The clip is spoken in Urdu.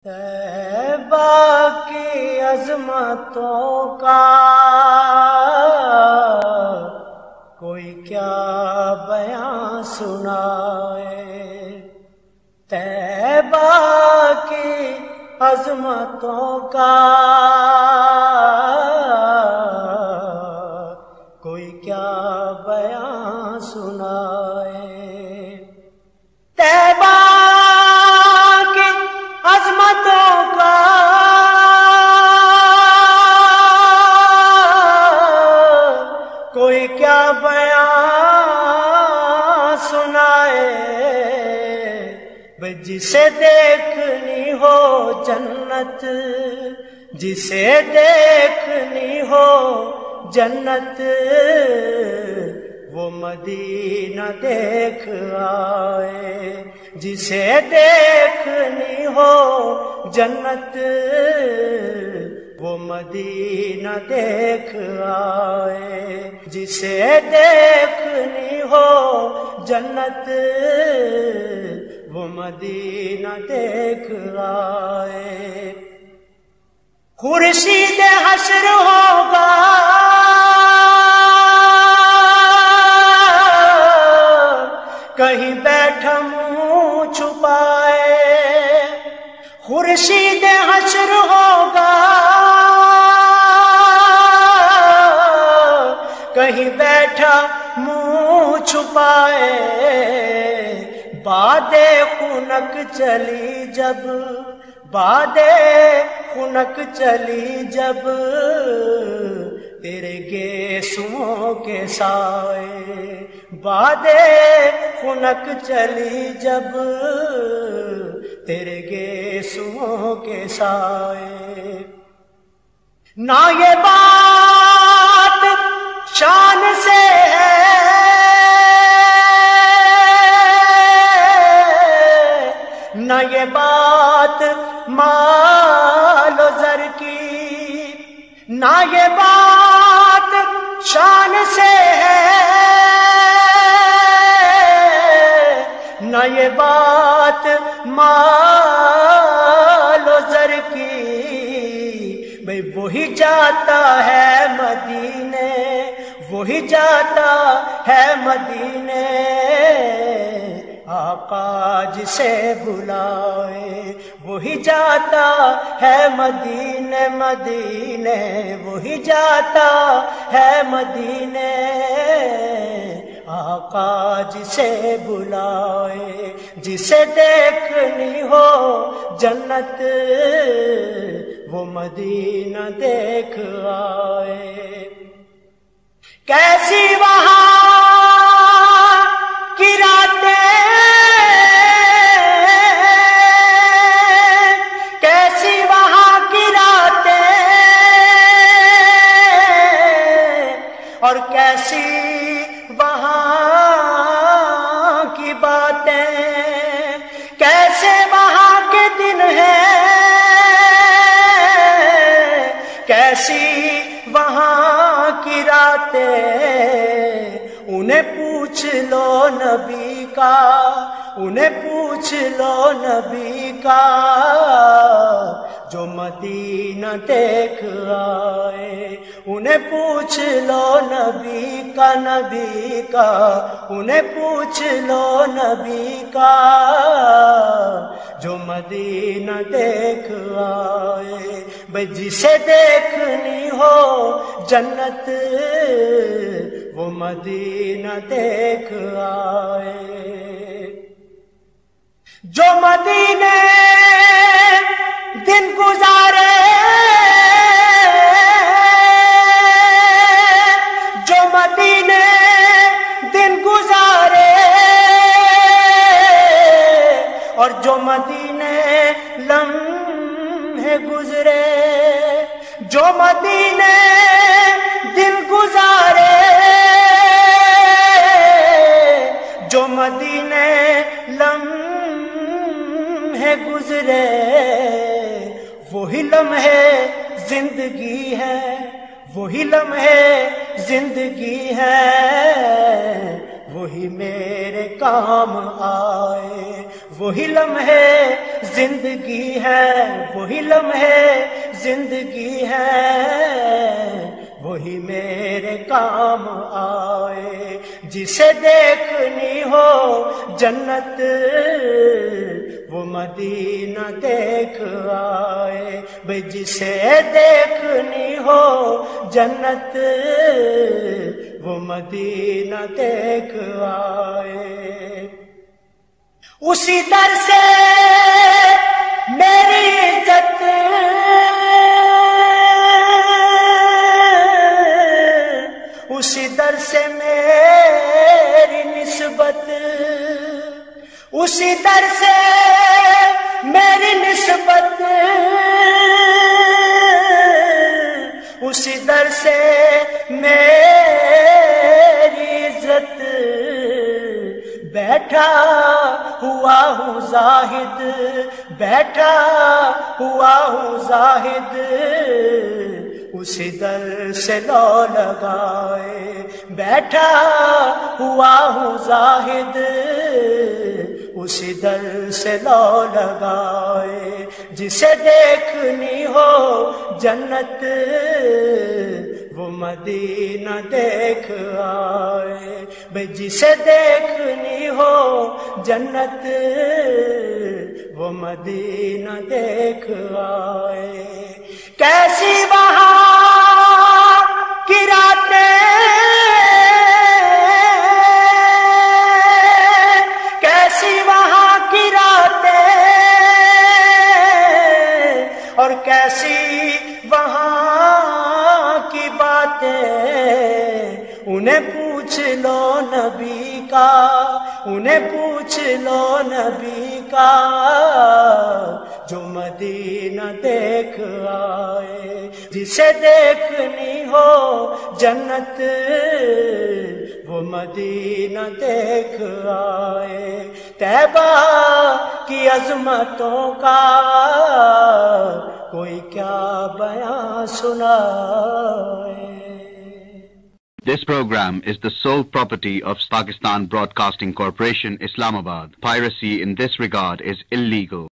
طیبہ کی عظمتوں کا کوئی کیا بیان سنائے، طیبہ کی عظمتوں کا کوئی کیا بیان سنائے، طیبہ کی عظمتوں کا کوئی کیا بیان سنائے، جسے دیکھنی ہو جنت، جسے دیکھنی ہو جنت، وہ مدینہ دیکھ آئے، جسے دیکھنی ہو جنت، وہ مدینہ دیکھ آئے، جسے دیکھنی ہو جنت، وہ مدینہ دیکھ آئے۔ خورشید حشر ہوگا کہیں بیٹھا منہ چھپائے، خورشید حشر ہوگا کہیں بیٹھا منہ چھپائے، بادِ خنک چلی جب، بادِ خنک چلی جب، تیرے گیسوؤں کے سائے، بادِ خنک چلی جب، تیرے گیسوؤں کے سائے۔ نہ یہ بات شان سے ہے، نہ یہ بات مال و زر کی، نہ یہ بات شان سے ہے، نہ یہ بات مال و زر کی، بھئی وہی جاتا ہے مدینے، وہی جاتا ہے مدینے، آقا جسے بلائے، وہی جاتا ہے مدینے، مدینے وہی جاتا ہے مدینے، آقا جسے بلائے، جسے دیکھنی ہو جنت، وہ مدینہ دیکھ آئے۔ کیسی وہاں کی راتیں، کیسی وہاں کی راتیں، اور کیسی وہاں کی باتیں، کیسے وہاں کے دن ہیں، کیسی وہاں کی راتیں، انہیں پوچھ لو نبی کا، انہیں پوچھ لو نبی کا، جو مدینہ دیکھ آئے، انہیں پوچھ لو نبی کا، نبی کا، انہیں پوچھ لو نبی کا، جو مدینہ دیکھ آئے، بھئی جسے دیکھنی ہو جنت، وہ مدینہ دیکھ آئے۔ جو مدینے دن گزارے، جو مدینے دن گزارے، اور جو مدینے لمحے گزرے، جو مدینے دن گزارے، جو مدینے لمحے گزرے، وہی لمحے زندگی ہے، وہی لمحے زندگی ہے، وہی میرے کام آئے، وہی لمحے زندگی ہے، وہی لمحے زندگی ہے، وہی میرے کام آئے، جسے دیکھنی ہو جنت وہ مدینہ دیکھ آئے، بھئی جسے دیکھنی ہو جنت وہ مدینہ دیکھ آئے۔ اسی در سے میری عزت، اسی در سے میری نسبت، اسی در سے میری نسبت، اسی در سے میری عزت، بیٹھا ہوا ہوں زاہد، بیٹھا ہوا ہوں زاہد، اسی در سے لو لگائے، بیٹھا ہوا ہوں زاہد، اسی در سے لو لگائے، جسے دیکھنی ہو جنت وہ مدینہ دیکھ آئے، بھئی جسے دیکھنی ہو جنت وہ مدینہ دیکھ آئے۔ کیسی وہاں کی راتیں، کیسی وہاں کی راتیں، اور کیسی وہاں کی باتیں، انہیں پوچھ لو نبی کا، انہیں پوچھ لو نبی کا، جو مدینہ دیکھ آئے، جسے دیکھنی ہو جنت وہ مدینہ دیکھ آئے۔ طیبہ کی عظمتوں کا کوئی کیا بیان سنائے۔ This program is the sole property of Pakistan Broadcasting Corporation, Islamabad. Piracy in this regard is illegal.